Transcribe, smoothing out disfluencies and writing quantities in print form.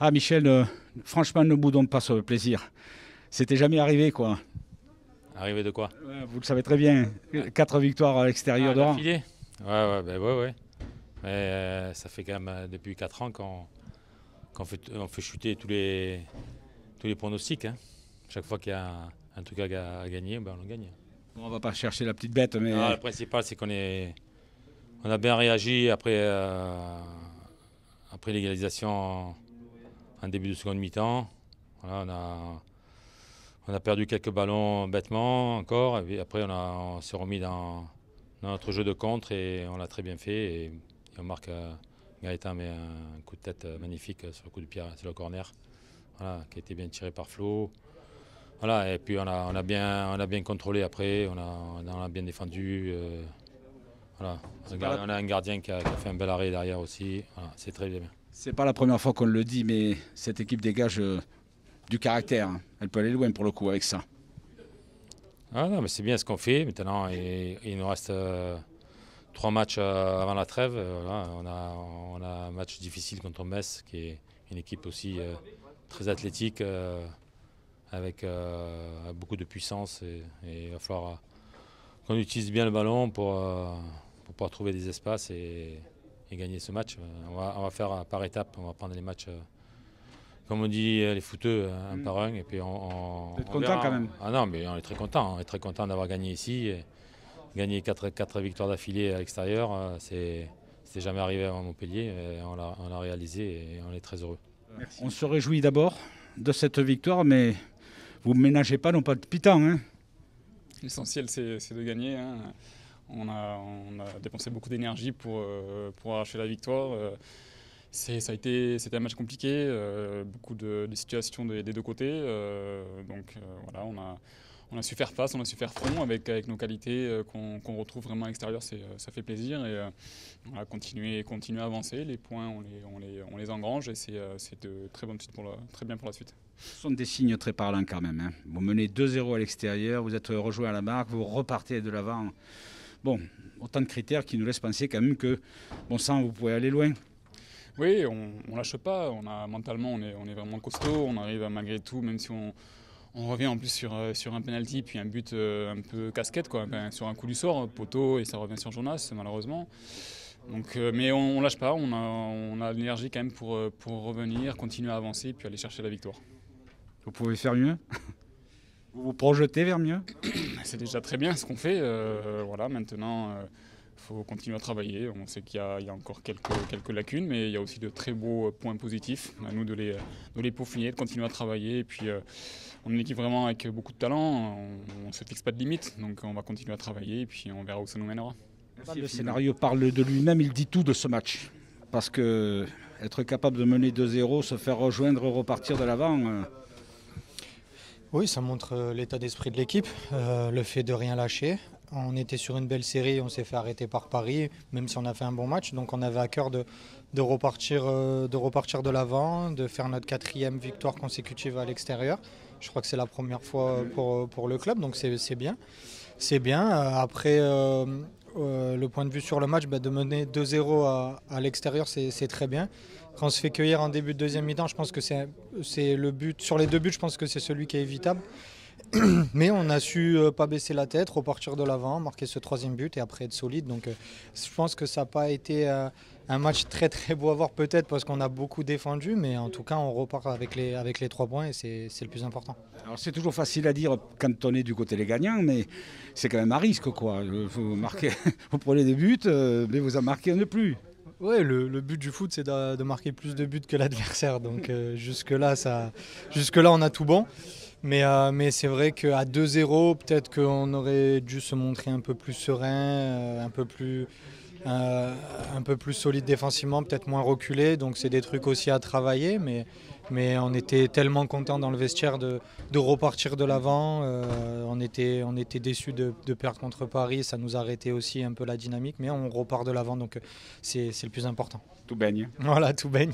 Ah Michel, franchement ne boudons pas sur le plaisir. C'était jamais arrivé quoi. Arrivé de quoi? Ouais, vous le savez très bien, 4 victoires à l'extérieur de rang. D'affilée? Ouais. Mais ça fait quand même depuis 4 ans qu'on fait chuter tous les pronostics, hein. Chaque fois qu'il y a un truc à gagner, ben on le gagne. Bon, on va pas chercher la petite bête, mais Le principal, c'est on a bien réagi après l'égalisation en début de seconde mi-temps. Voilà, on a perdu quelques ballons bêtement encore. Et puis après, on s'est remis dans notre jeu de contre et on l'a très bien fait. Et on marque, Gaëtan met un coup de tête magnifique sur le coup de pied, sur le corner, voilà, qui a été bien tiré par Flo. Voilà, et puis on a bien contrôlé après, on a bien défendu. Voilà. On a un gardien qui a fait un bel arrêt derrière aussi. Voilà, c'est très bien. c'est pas la première fois qu'on le dit, mais cette équipe dégage du caractère, hein. Elle peut aller loin pour le coup avec ça. Ah non, mais c'est bien ce qu'on fait. Maintenant, il nous reste 3 matchs avant la trêve. Voilà, on a un match difficile contre Metz, qui est une équipe aussi très athlétique, avec beaucoup de puissance. Et il va falloir qu'on utilise bien le ballon pour pouvoir trouver des espaces et gagner ce match. On va faire par étapes. On va prendre les matchs, comme on dit les footeux, un par un. Et puis Vous êtes on content verra. quand même? Ah non, mais on est très content. On est très content d'avoir gagné ici. Et gagner 4 victoires d'affilée à l'extérieur, c'était jamais arrivé à Montpellier. Et on l'a réalisé et on est très heureux. Merci. On se réjouit d'abord de cette victoire, mais vous ne ménagez pas non pas de pitant, hein. L'essentiel, c'est de gagner, hein. On a dépensé beaucoup d'énergie pour arracher la victoire. C'était un match compliqué, beaucoup de situations des deux côtés. Voilà, on a su faire face, on a su faire front avec nos qualités qu'on retrouve vraiment à l'extérieur. Ça fait plaisir. Et voilà, continuer à avancer. Les points, on les engrange et c'est de très bonnes suites très bien pour la suite. Ce sont des signes très parlants quand même, hein. Vous menez 2-0 à l'extérieur, vous êtes rejoint à la marque, vous repartez de l'avant. Bon, autant de critères qui nous laissent penser quand même que, bon sang, vous pouvez aller loin. Oui, on lâche pas. Mentalement, on est vraiment costaud. On arrive malgré tout, même si on revient en plus sur un penalty, puis un but un peu casquette, quoi. Ben, sur un coup du sort, poteau, et ça revient sur Jonas, malheureusement. Donc, mais on lâche pas. On a l'énergie quand même pour revenir, continuer à avancer, puis aller chercher la victoire. Vous pouvez faire mieux. Vous vous projetez vers mieux. C'est déjà très bien ce qu'on fait. Voilà, maintenant, faut continuer à travailler. On sait qu'il y a encore quelques lacunes, mais il y a aussi de très beaux points positifs. À nous de les peaufiner, de continuer à travailler. Et puis, on est une équipe vraiment avec beaucoup de talent. On ne se fixe pas de limites, donc on va continuer à travailler et puis on verra où ça nous mènera. Le scénario parle de lui-même, il dit tout de ce match. Parce que être capable de mener 2-0, se faire rejoindre, repartir de l'avant. Oui, ça montre l'état d'esprit de l'équipe, le fait de rien lâcher. On était sur une belle série, on s'est fait arrêter par Paris, même si on a fait un bon match. Donc on avait à cœur de repartir de l'avant, de faire notre 4e victoire consécutive à l'extérieur. Je crois que c'est la première fois pour le club, donc c'est bien. C'est bien. Après, le point de vue sur le match, de mener 2-0 à l'extérieur, c'est très bien. Quand on se fait cueillir en début de deuxième mi-temps, je pense que c'est le but. Sur les 2 buts, je pense que c'est celui qui est évitable. Mais on a su pas baisser la tête, repartir de l'avant, marquer ce 3e but et après être solide. Donc je pense que ça n'a pas été un match très très beau à voir, peut-être parce qu'on a beaucoup défendu, mais en tout cas on repart avec les 3 points et c'est le plus important. Alors c'est toujours facile à dire quand on est du côté des gagnants, mais c'est quand même à risque, quoi. Vous prenez des buts, mais vous en marquez un de plus. Oui, le but du foot, c'est de marquer plus de buts que l'adversaire. Donc jusque-là, on a tout bon. Mais c'est vrai qu'à 2-0, peut-être qu'on aurait dû se montrer un peu plus serein, un peu plus solide défensivement, peut-être moins reculé. Donc c'est des trucs aussi à travailler. Mais on était tellement contents dans le vestiaire de repartir de l'avant. On était déçus de perdre contre Paris. Ça nous a arrêté aussi un peu la dynamique. Mais on repart de l'avant, donc c'est le plus important. Tout baigne. Voilà, tout baigne.